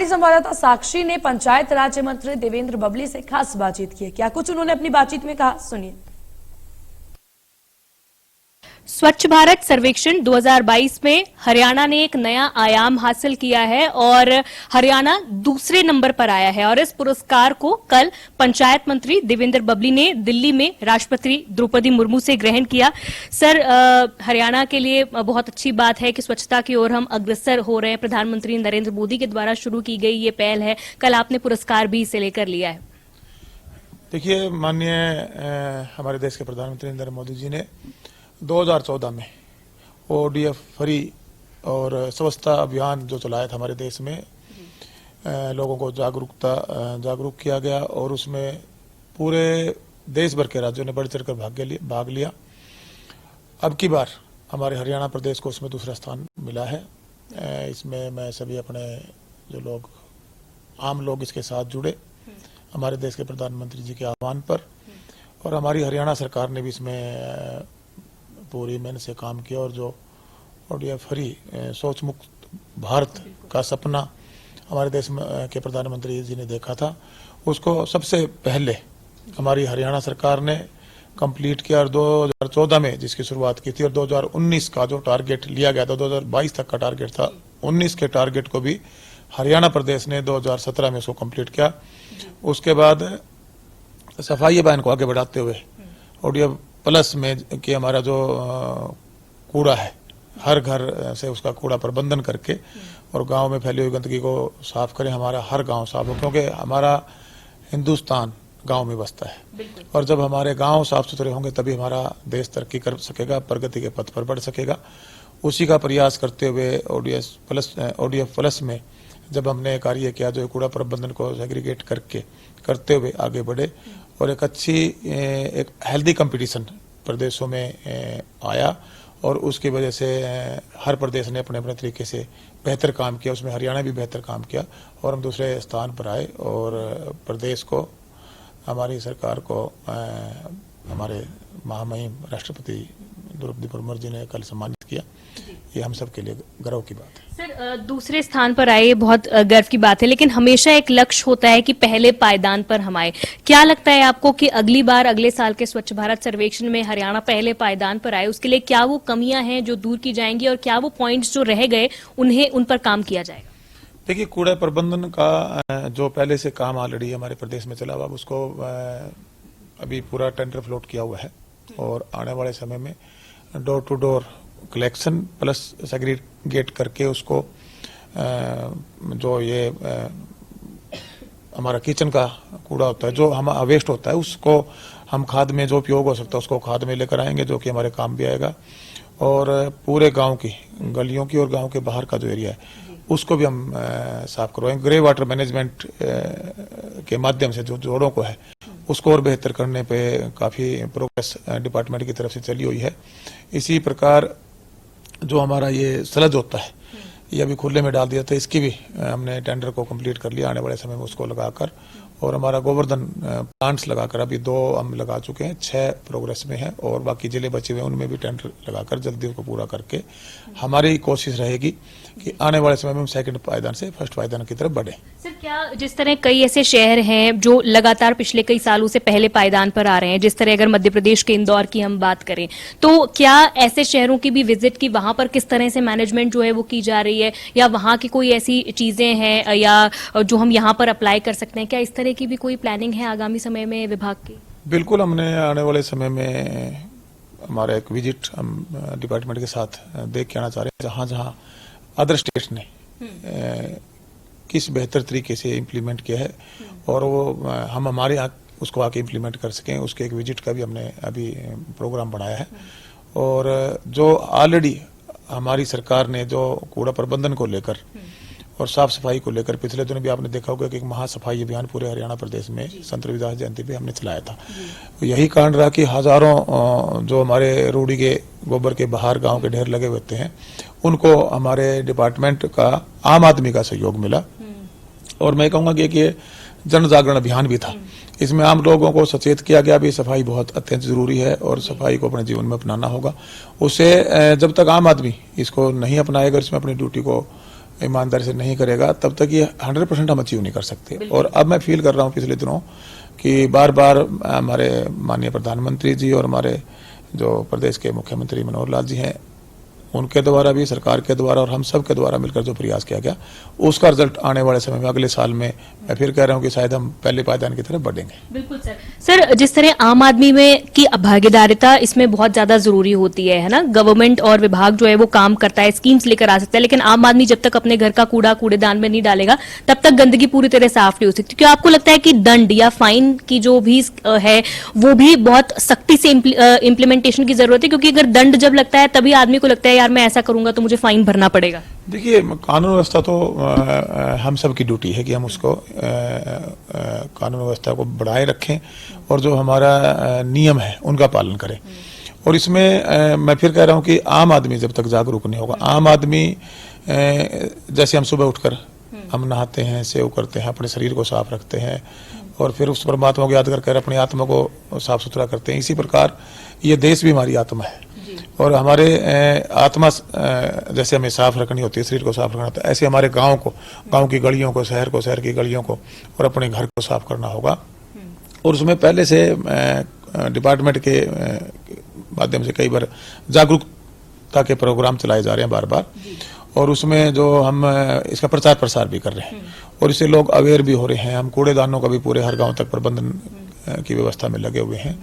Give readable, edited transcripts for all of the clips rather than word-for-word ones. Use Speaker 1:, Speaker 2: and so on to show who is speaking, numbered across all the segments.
Speaker 1: हमारी संवाददाता साक्षी ने पंचायत राज्य मंत्री देवेंद्र बबली से खास बातचीत की। क्या कुछ उन्होंने अपनी बातचीत में कहा, सुनिए।
Speaker 2: स्वच्छ भारत सर्वेक्षण 2022 में हरियाणा ने एक नया आयाम हासिल किया है और हरियाणा दूसरे नंबर पर आया है और इस पुरस्कार को कल पंचायत मंत्री देवेंद्र बबली ने दिल्ली में राष्ट्रपति द्रौपदी मुर्मू से ग्रहण किया। सर, हरियाणा के लिए बहुत अच्छी बात है कि स्वच्छता की ओर हम अग्रसर हो रहे हैं। प्रधानमंत्री नरेंद्र मोदी के द्वारा शुरू की गई ये पहल है। कल आपने पुरस्कार भी इसे लेकर लिया है।
Speaker 3: देखिए, माननीय हमारे देश के प्रधानमंत्री नरेंद्र मोदी जी ने 2014 में ODF फ्री और स्वच्छता अभियान जो चलाया था हमारे देश में, लोगों को जागरूक किया गया और उसमें पूरे देश भर के राज्यों ने बढ़ चढ़कर भाग लिया। अब की बार हमारे हरियाणा प्रदेश को उसमें दूसरा स्थान मिला है। इसमें मैं सभी अपने जो लोग आम लोग इसके साथ जुड़े हमारे देश के प्रधानमंत्री जी के आह्वान पर, और हमारी हरियाणा सरकार ने भी इसमें पूरी मेहनत से काम किया और जो ODF फ्री सोच मुक्त भारत का सपना हमारे देश में के प्रधानमंत्री जी ने देखा था, उसको सबसे पहले हमारी हरियाणा सरकार ने कंप्लीट किया। और 2014 में जिसकी शुरुआत की थी और 2019 का जो टारगेट लिया गया था, 2022 तक का टारगेट था, 19 के टारगेट को भी हरियाणा प्रदेश ने 2017 में उसको कंप्लीट किया। उसके बाद सफाई अभियान को आगे बढ़ाते हुए ODF प्लस में कि हमारा जो कूड़ा है हर घर से उसका कूड़ा प्रबंधन करके और गांव में फैली हुई गंदगी को साफ करें, हमारा हर गांव साफ हो, क्योंकि हमारा हिंदुस्तान गांव में बसता है और जब हमारे गांव साफ सुथरे होंगे तभी हमारा देश तरक्की कर सकेगा, प्रगति के पथ पर बढ़ सकेगा। उसी का प्रयास करते हुए ODF प्लस में जब हमने कार्य किया, जो कूड़ा प्रबंधन को सेग्रीगेट करते हुए आगे बढ़े और एक अच्छी एक हेल्दी कंपटीशन प्रदेशों में आया और उसकी वजह से हर प्रदेश ने अपने अपने तरीके से बेहतर काम किया। उसमें हरियाणा भी बेहतर काम किया और हम दूसरे स्थान पर आए और प्रदेश को, हमारी सरकार को हमारे महामहिम राष्ट्रपति द्रौपदी मुर्मू जी ने कल सम्मानित किया। ये हम सब के लिए गर्व की बात है।
Speaker 2: सर, दूसरे स्थान पर आए, बहुत गर्व की बात है, लेकिन हमेशा एक लक्ष्य होता है कि पहले पायदान पर हम आए। क्या लगता है आपको कि अगली बार अगले साल के स्वच्छ भारत सर्वेक्षण में हरियाणा पहले पायदान पर आए, उसके लिए क्या वो कमियां हैं जो दूर की जाएंगी और क्या वो पॉइंट्स जो रह गए उन पर काम किया जाएगा?
Speaker 3: देखिए, कूड़ा प्रबंधन का जो पहले से काम ऑलरेडी हमारे प्रदेश में चला हुआ, उसको अभी पूरा टेंडर फ्लोट किया हुआ है और आने वाले समय में door to door collection plus segregate करके उसको जो ये हमारा किचन का कूड़ा होता है, जो हमारा वेस्ट होता है, उसको हम खाद में जो उपयोग हो सकता है उसको खाद में लेकर आएंगे, जो कि हमारे काम भी आएगा। और पूरे गांव की गलियों की और गांव के बाहर का जो एरिया है उसको भी हम साफ करवाएंगे। ग्रे वाटर मैनेजमेंट के माध्यम से जो जोड़ों को है उसको और बेहतर करने पे काफी प्रोग्रेस डिपार्टमेंट की तरफ से चली हुई है। इसी प्रकार जो हमारा ये स्लज होता है ये अभी खुले में डाल दिया था, इसकी भी हमने टेंडर को कंप्लीट कर लिया। आने वाले समय में उसको लगाकर और हमारा गोवर्धन प्लांट्स लगाकर अभी 2 हम लगा चुके हैं, 6 प्रोग्रेस में है और बाकी जिले बचे हुए हैं उनमें भी टेंडर लगाकर जल्दी उसको पूरा करके हमारी कोशिश रहेगी कि आने वाले समय में हम सेकंड पायदान से फर्स्ट पायदान की तरफ बढ़े।
Speaker 2: सर, क्या जिस तरह कई ऐसे शहर हैं जो लगातार पिछले कई सालों से पहले पायदान पर आ रहे हैं, जिस तरह अगर मध्य प्रदेश के इंदौर की हम बात करें, तो क्या ऐसे शहरों की भी विजिट की, वहां पर किस तरह से मैनेजमेंट जो है वो की जा रही है, या वहां की कोई ऐसी चीजें हैं या जो हम यहाँ पर अप्लाई कर सकते हैं? क्या इस तरह की भी कोई प्लानिंग है आगामी समय में विभाग की? बिल्कुल,
Speaker 3: हमने आने वाले समय में हमारा एक विजिट हम डिपार्टमेंट के साथ देख के आना चाह रहे हैं, जहां जहां अदर स्टेट्स ने किस बेहतर तरीके से इम्प्लीमेंट किया है और वो हम हमारे यहाँ उसको आके इम्प्लीमेंट कर सकें, उसके एक विजिट का भी हमने अभी प्रोग्राम बनाया है। और जो ऑलरेडी हमारी सरकार ने जो कूड़ा प्रबंधन को लेकर और साफ सफाई को लेकर पिछले दिनों भी आपने देखा होगा कि एक महासफाई अभियान पूरे हरियाणा प्रदेश में संत रविदास जयंती पे हमने चलाया था। यही कारण रहा कि हजारों जो हमारे रूढ़ी के गोबर के बाहर गांव के ढेर लगे होते हैं उनको हमारे डिपार्टमेंट का आम आदमी का सहयोग मिला। और मैं कहूँगा कि ये जन जागरण अभियान भी था, इसमें आम लोगों को सचेत किया गया भी सफाई बहुत अत्यंत जरूरी है और सफाई को अपने जीवन में अपनाना होगा। उससे जब तक आम आदमी इसको नहीं अपनाएगा, इसमें अपनी ड्यूटी को ईमानदारी से नहीं करेगा तब तक ये 100% हम अचीव नहीं कर सकते। और अब मैं फील कर रहा हूँ पिछले दिनों कि बार बार हमारे माननीय प्रधानमंत्री जी और हमारे जो प्रदेश के मुख्यमंत्री मनोहर लाल जी हैं, उनके द्वारा भी, सरकार के द्वारा और हम सब के द्वारा मिलकर जो प्रयास किया गया, उसका रिजल्ट आने वाले समय में, अगले साल में मैं फिर कह रहा हूं कि शायद हम पहले पायदान की तरफ बढ़ेंगे।
Speaker 2: बिल्कुल सर। सर, जिस तरह आम आदमी में की भागीदारिता इसमें बहुत ज्यादा जरूरी होती है ना, गवर्नमेंट और विभाग जो है वो काम करता है, स्कीम्स लेकर आ सकता है, लेकिन आम आदमी जब तक अपने घर का कूड़ा कूड़ेदान में नहीं डालेगा तब तक गंदगी पूरी तरह साफ नहीं हो सकती। क्या आपको लगता है कि दंड या फाइन की जो भी है वो भी बहुत सख्ती से इम्प्लीमेंटेशन की जरूरत है? क्योंकि अगर दंड जब लगता है तभी आदमी को लगता है यार मैं ऐसा करूंगा तो मुझे फाइन भरना पड़ेगा।
Speaker 3: देखिए, कानून व्यवस्था तो हम सब की ड्यूटी है कि हम उसको कानून व्यवस्था को बढ़ाए रखें और जो हमारा नियम है उनका पालन करें। और इसमें मैं फिर कह रहा हूं कि आम आदमी जब तक जागरूक नहीं होगा, आम आदमी जैसे हम सुबह उठकर हम नहाते हैं, सेव करते हैं, अपने शरीर को साफ रखते हैं और फिर उस परमात्मा को याद कर अपनी आत्मा को साफ सुथरा करते हैं, इसी प्रकार ये देश भी हमारी आत्मा है और हमारे आत्मा जैसे हमें साफ रखनी होती है, शरीर को साफ रखना होता है, ऐसे हमारे गांव को, गांव की गलियों को, शहर की गलियों को और अपने घर को साफ करना होगा। और उसमें पहले से डिपार्टमेंट के माध्यम से कई बार जागरूकता के प्रोग्राम चलाए जा रहे हैं बार बार, और उसमें जो हम इसका प्रचार प्रसार भी कर रहे हैं और इससे लोग अवेयर भी हो रहे हैं। हम कूड़ेदानों का भी पूरे हर गांव तक प्रबंधन की व्यवस्था में लगे हुए हैं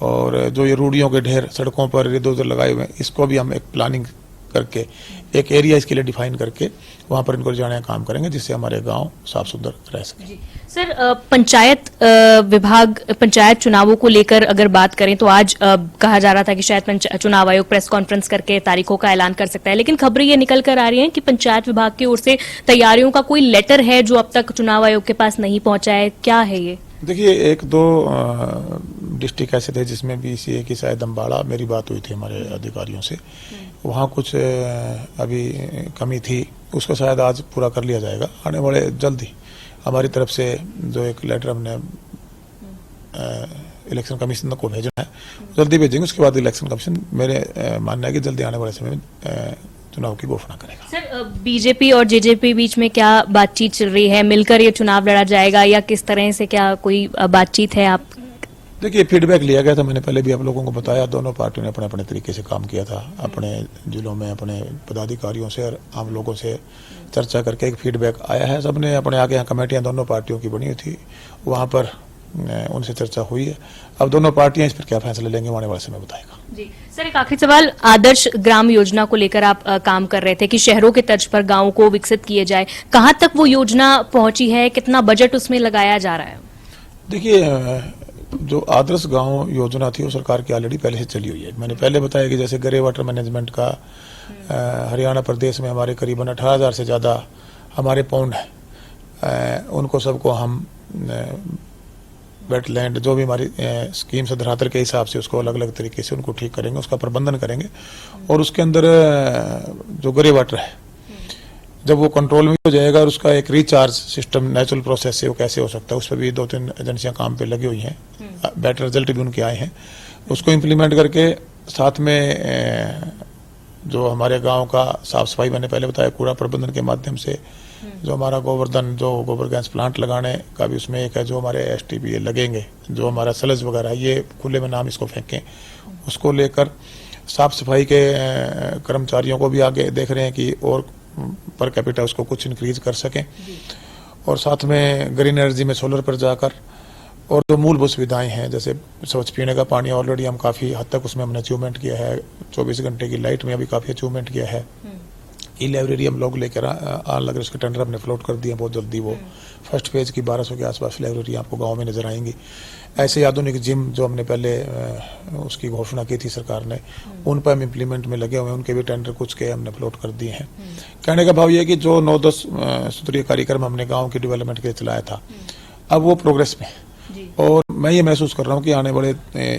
Speaker 3: और जो ये रूढ़ियों के ढेर सड़कों पर इधर उधर लगाए हुए हैं, इसको भी हम एक प्लानिंग करके एक एरिया इसके लिए डिफाइन करके वहां पर इनको जाने का काम करेंगे, जिससे हमारे गांव साफ सुथर रह सके।
Speaker 2: सर, पंचायत विभाग, पंचायत चुनावों को लेकर अगर बात करें तो आज कहा जा रहा था कि शायद चुनाव आयोग प्रेस कॉन्फ्रेंस करके तारीखों का ऐलान कर सकता है, लेकिन खबरें ये निकल कर आ रही हैं कि पंचायत विभाग की ओर से तैयारियों का कोई लेटर है जो अब तक चुनाव आयोग के पास नहीं पहुंचा है। क्या है ये?
Speaker 3: देखिए, एक दो डिस्ट्रिक्ट ऐसे थे जिसमें BCA की शायद अम्बाड़ा मेरी बात हुई थी हमारे अधिकारियों से, वहाँ कुछ अभी कमी थी, उसको शायद आज पूरा कर लिया जाएगा। आने वाले जल्द ही हमारी तरफ से जो एक लेटर हमने इलेक्शन कमीशन को भेजना है, जल्दी भेजेंगे। उसके बाद इलेक्शन कमीशन मेरे मानना है कि जल्दी आने वाले समय में चुनाव की घोषणा करेगा।
Speaker 2: सर, बीजेपी और जेजेपी बीच में क्या बातचीत चल रही है? मिलकर ये चुनाव लड़ा जाएगा या किस तरह से, क्या कोई बातचीत है? आप
Speaker 3: देखिए, फीडबैक लिया गया था, मैंने पहले भी आप लोगों को बताया, दोनों पार्टियों ने अपने अपने तरीके से काम किया था, अपने जिलों में अपने पदाधिकारियों से और आम लोगों से चर्चा करके एक फीडबैक आया है। सबने अपने आगे यहाँ कमेटियां दोनों पार्टियों की बनी हुई थी, वहां पर उनसे चर्चा हुई है। अब दोनों पार्टियां इस पर क्या फैसला लेंगे आने वाले समय बताएगा।
Speaker 2: जी सर, एक आखिरी सवाल, आदर्श ग्राम योजना को लेकर आप काम कर रहे थे कि शहरों के तर्ज पर गांवों को विकसित किए जाए, कहां तक वो योजना पहुंची है? कितना बजट उसमें लगाया जा रहा है?
Speaker 3: देखिए, जो आदर्श गांव योजना थी वो सरकार की ऑलरेडी पहले से चली हुई है। मैंने पहले बताया कि जैसे ग्रे वाटर मैनेजमेंट का हरियाणा प्रदेश में हमारे करीबन 18,000 से ज़्यादा हमारे पौंड हैं, उनको सबको हम वेटलैंड जो भी हमारी स्कीम्स है धरातल के हिसाब से उसको अलग अलग तरीके से उनको ठीक करेंगे, उसका प्रबंधन करेंगे। और उसके अंदर जो ग्रे वाटर है जब वो कंट्रोल में हो जाएगा और उसका एक रिचार्ज सिस्टम नेचुरल प्रोसेस से वो कैसे हो सकता है, उस पर भी 2-3 एजेंसियां काम पे लगी हुई हैं, बेटर रिजल्ट भी उनके आए हैं। उसको इम्प्लीमेंट करके साथ में जो हमारे गांव का साफ सफाई, मैंने पहले बताया, कूड़ा प्रबंधन के माध्यम से जो हमारा गोवर्धन, जो गोबर गैस प्लांट लगाने का भी उसमें एक है, जो हमारे STPA लगेंगे, जो हमारा सलज वगैरह ये खुले में नाम इसको फेंकें, उसको लेकर साफ सफाई के कर्मचारियों को भी आगे देख रहे हैं कि और पर कैपिटा उसको कुछ इंक्रीज कर सकें। और साथ में ग्रीन एनर्जी में सोलर पर जाकर और जो मूलभूत सुविधाएं हैं जैसे स्वच्छ पीने का पानी, ऑलरेडी हम काफ़ी हद तक उसमें हमने अचीवमेंट किया है। 24 घंटे की लाइट में अभी काफ़ी अचीवमेंट किया है। ई-लाइब्रेरी हम लोग लेकर आने लगे, उसके टेंडर हमने फ्लोट कर दिए बहुत जल्दी। वो फर्स्ट फेज की 1200 के आसपास लाइब्रेरी आपको गांव में नजर आएंगी। ऐसे आधुनिक जिम जो हमने पहले उसकी घोषणा की थी सरकार ने, उन पर हम इम्प्लीमेंट में लगे हुए हैं, उनके भी टेंडर कुछ के हमने फ्लोट कर दिए हैं। कहने का भाव ये है कि जो 9-10 सूत्रीय कार्यक्रम हमने गाँव की डेवलपमेंट के लिए चलाया था, अब वो प्रोग्रेस में। और मैं ये महसूस कर रहा हूँ कि आने वाले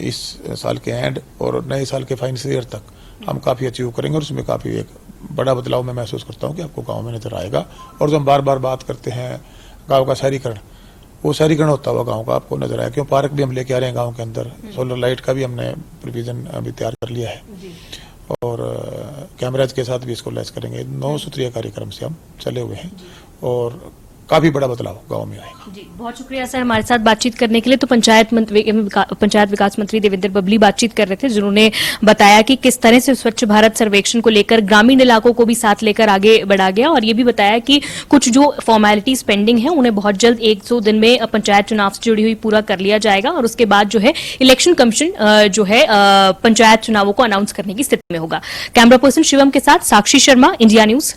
Speaker 3: इस साल के एंड और नए साल के फाइनेंशियल ईयर तक हम काफ़ी अचीव करेंगे और उसमें काफ़ी एक बड़ा बदलाव मैं महसूस करता हूँ कि आपको गांव में नजर आएगा। और जो हम बार बार बात करते हैं गांव का शहरीकरण, वो शहरीकरण होता हुआ गांव का आपको नजर आएगा। क्यों, पार्क भी हम लेके आ रहे हैं गांव के अंदर, सोलर लाइट का भी हमने प्रोविजन अभी तैयार कर लिया है। और कैमराज के साथ भी इसको लैस करेंगे। 9 सूत्रीय कार्यक्रम से हम चले हुए हैं और काफी बड़ा बदलाव गांव में आएगा।
Speaker 2: जी, बहुत शुक्रिया सर हमारे साथ बातचीत करने के लिए। तो पंचायत विकास मंत्री देवेंद्र बबली बातचीत कर रहे थे, जिन्होंने बताया कि किस तरह से स्वच्छ भारत सर्वेक्षण को लेकर ग्रामीण इलाकों को भी साथ लेकर आगे बढ़ा गया, और ये भी बताया कि कुछ जो फॉर्मेलिटीज पेंडिंग है उन्हें बहुत जल्द 1-2 दिन में पंचायत चुनाव से जुड़ी हुई पूरा कर लिया जाएगा, और उसके बाद जो है इलेक्शन कमीशन जो है पंचायत चुनावों को अनाउंस करने की स्थिति में होगा। कैमरा पर्सन शिवम के साथ साक्षी शर्मा, इंडिया न्यूज।